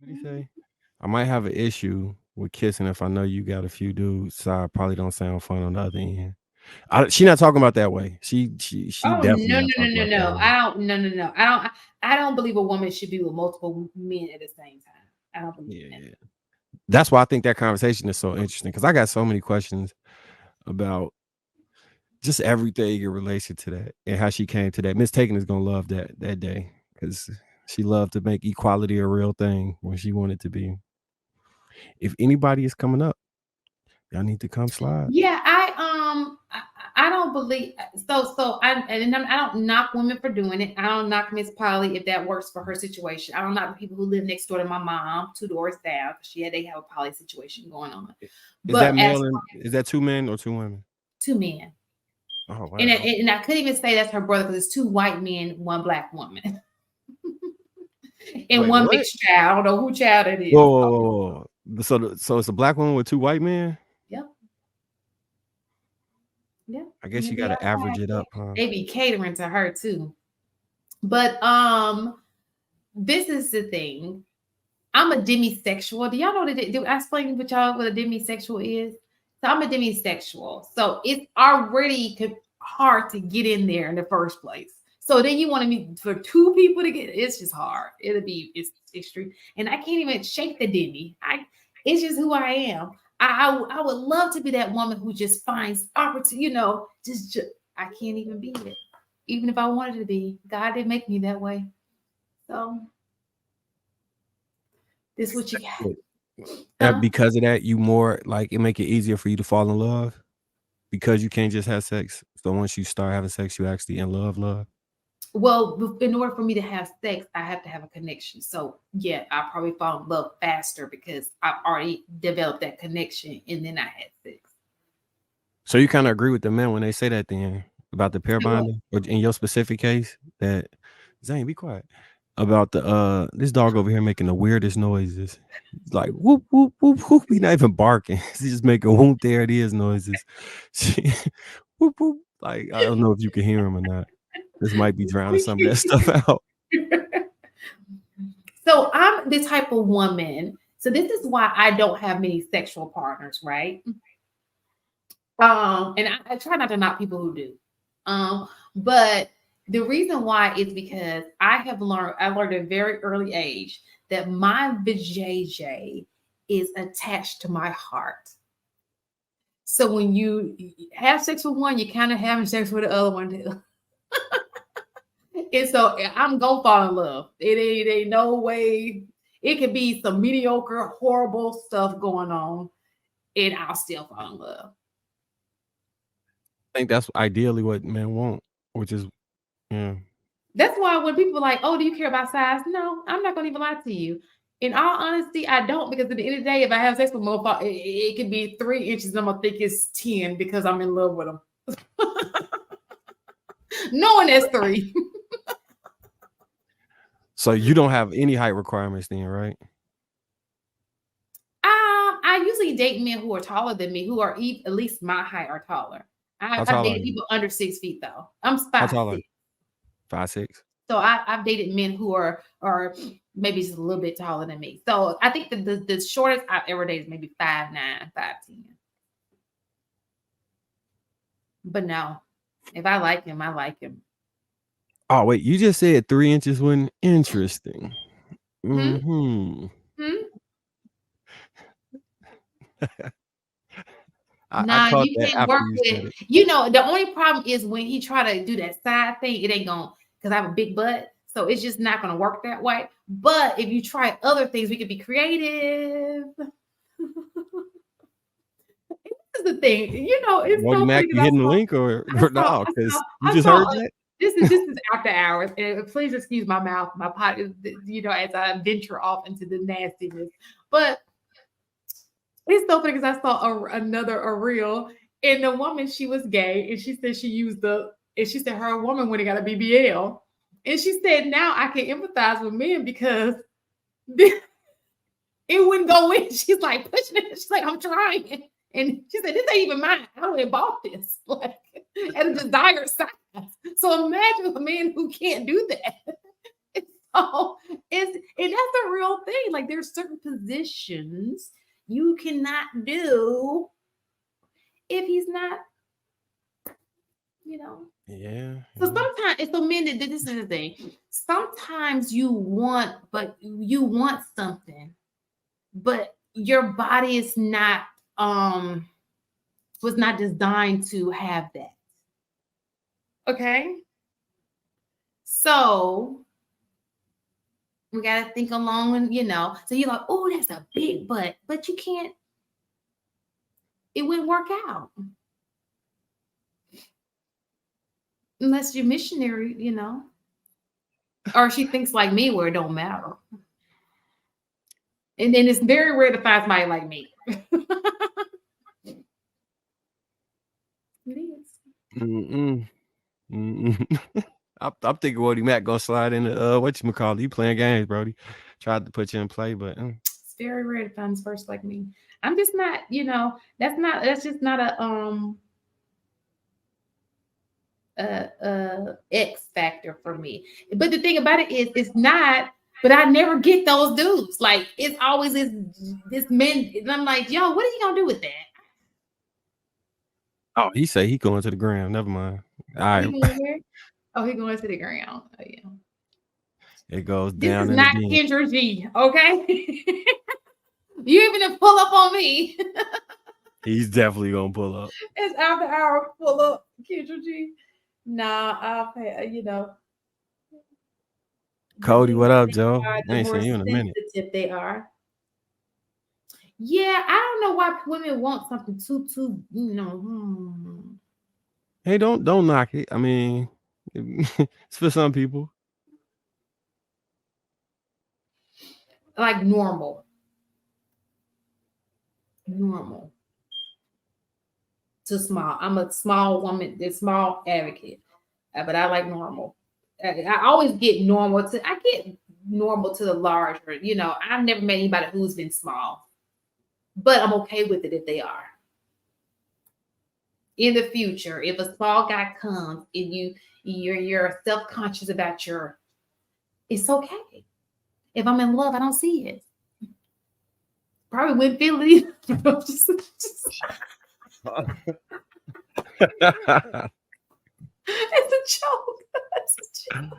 What do you say? I might have an issue with kissing if I know you got a few dudes, so I probably don't sound fun on the other end. She not talking about that way. She Oh definitely no, not no, no, talking no, about that no. way. I don't no no no. I don't believe a woman should be with multiple men at the same time. I don't believe Yeah, in that. yeah. That's why I think that conversation is so interesting because I got so many questions about just everything in relation to that and how she came to that. Miss Taken is gonna love that day because she loved to make equality a real thing when she wanted to be. If anybody is coming up, y'all need to come slide. Yeah, I don't believe I don't knock women for doing it. I don't knock Miss Polly if that works for her situation. I don't knock the people who live next door to my mom, 2 doors down. They have a poly situation going on. Is But that as male and is that 2 men or 2 women? 2 men, Oh and wow. and I couldn't even say that's her brother because it's 2 white men, one black woman, and Wait, one what? mixed child. I don't know who child it Whoa, is. whoa, whoa, whoa. So it's a black woman with 2 white men? Yep, yep. I And guess you gotta average it up, huh? they be catering to her too. But this is the thing. I'm a demisexual. Do y'all know that? Do I explain what y'all what a demisexual is? So I'm a demisexual. So it's already hard to get in there in the first place. So then you want to meet for 2 people to get it's just hard. It's extreme, and I can't even shake the demi. It's just who I am. I would love to be that woman who just finds opportunity. Just I can't even be it, even if I wanted to be. God didn't make me that way. So this is what you got, Wait, huh? because of that, you more like it make it easier for you to fall in love because you can't just have sex. So once you start having sex, you actually in love, love. Well, in order for me to have sex, I have to have a connection. So yeah, I probably fall in love faster because I've already developed that connection, and then I had sex. So you kind of agree with the men when they say that then about the pair Well, bonding, or in your specific case, that Zane, be quiet. About the this dog over here making the weirdest noises. It's like whoop whoop whoop whoop. He not even barking. He's just making whoop there it is noises. Whoop whoop. Like I don't know if you can hear him or not. This might be drowning some of that stuff out. so I'm the type of woman. So this is why I don't have many sexual partners, right? And I try not to knock people who do. But the reason why is because I learned at a very early age that my vajayjay is attached to my heart. So when you have sex with one, you're kind of having sex with the other one too. And so I'm gonna fall in love. It ain't no way. It could be some mediocre, horrible stuff going on, and I'll still fall in love. I think that's ideally what men want, which is yeah. That's why when people are like, "Oh, do you care about size?" No, I'm not gonna even lie to you. In all honesty, I don't because at the end of the day, if I have sex with motherfucker, it could be 3 inches. And I'm gonna think it's 10 because I'm in love with them. No one that's three. So you don't have any height requirements then, right? I usually date men who are taller than me, who are at least my height or taller. How I've tall are dated you? people under 6 feet though. I'm How five tall are you? six. 5'6"? So I've dated men who are maybe just a little bit taller than me. So I think the shortest I've ever dated is maybe 5'9", 5'10". But no, if I like him, I like him. Oh wait, you just said 3 inches wasn't interesting. Hmm? Hmm. Hmm? I Nah, caught you that can't after work you with. said it. The only problem is when he try to do that side thing, it ain't gonna because I have a big butt, so it's just not gonna work that way. But if you try other things, we could be creative. This is the thing, it's Well, you so Mac, funny you because hitting the link I or saw, no? I saw, Because you I just saw. heard that. This is after hours, and please excuse my mouth, my pot is, as I venture off into the nastiness. But it's so funny because I saw a reel, and the woman she was gay, and she said and she said her woman when it got a BBL, and she said now I can empathize with men because it wouldn't go in. She's like pushing it. She's like I'm trying, and she said this ain't even mine. I don't bought this like at a desired size. So imagine a man who can't do that. it's and that's a real thing. Like there's certain positions you cannot do if he's not, you know. Yeah. So sometimes it's so men that this is the thing. Sometimes you want something, but your body is not was not designed to have that. Okay. So we gotta think along and so you're like, oh, that's a big butt, but you can't, it wouldn't work out. Unless you're missionary, or she thinks like me where it don't matter. And then it's very rare to find somebody like me. It is. Mm-mm. Mm-mm. I'm thinking Woody Mac gonna slide in the whatchamacallit. You playing games, Brody. Tried to put you in play, but it's very rare to find a person like me. I'm just not, that's just not a X factor for me. But the thing about it is it's not, but I never get those dudes. Like it's always this men, and I'm like, yo, what are you gonna do with that? oh, he say he going to the ground. Never mind. All right. He going where? Oh, he going to the ground. Oh, yeah. It goes This down is in the not den. Kendra G, okay? You even pull up on me. He's definitely gonna pull up. It's after hour pull up, Kendra G. Nah, I'll pay, the Cody, what bigger up, they Joe? are, I the ain't more seen you in a minute. sensitive they are. Yeah, I don't know why women want something too, Hey, don't knock it. I mean, it's for some people. like normal. To small. I'm a small woman, a small advocate, but I like normal. I always get normal I get normal to the larger. I've never met anybody who's been small, but I'm okay with it if they are. In the future, if a small guy comes and you're self-conscious about it's okay. If I'm in love, I don't see it. Probably wouldn't feel it either. It's a joke. It's a joke.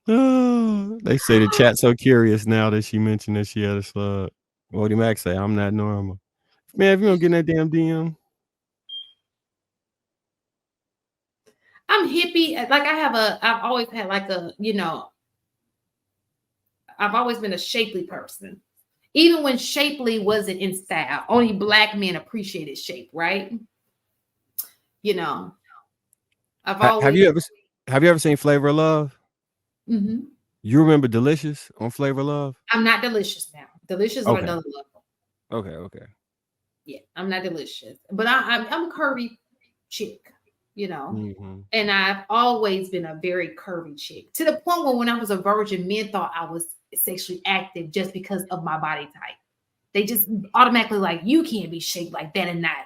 Oh, they say the chat's so curious now that she mentioned that she had a slug. Woody Mac say, I'm not normal. Man, if you don't get in that damn DM. I'm hippie. Like I've always had like I've always been a shapely person. Even when shapely wasn't in style, only black men appreciated shape, right? I've Have always. you ever seen Flavor of Love? Mm-hmm. You remember Delicious on Flavor of Love? I'm not delicious now. Delicious on another level. Okay. Yeah, I'm not delicious, but I'm a curvy chick, Mm-hmm. and I've always been a very curvy chick to the point where when I was a virgin, men thought I was sexually active just because of my body type. They just automatically like, you can't be shaped like that and not.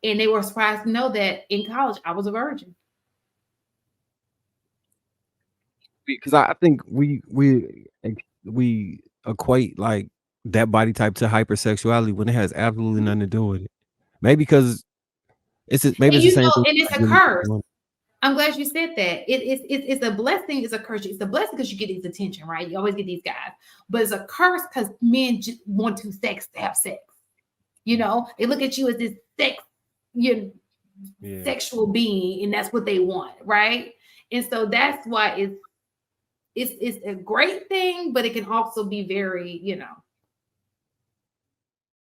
And they were surprised to know that in college I was a virgin. Because I think we equate like that body type to hypersexuality when it has absolutely nothing to do with it. Maybe because maybe And it's the same thing. and it's Like a really curse. I'm glad you said that. It's a blessing, it's a curse. It's a blessing because you get these attention, right? You always get these guys, but it's a curse because men just want to have sex. They look at you as this sexual being, and that's what they want, right? And so that's why it's a great thing, but it can also be very,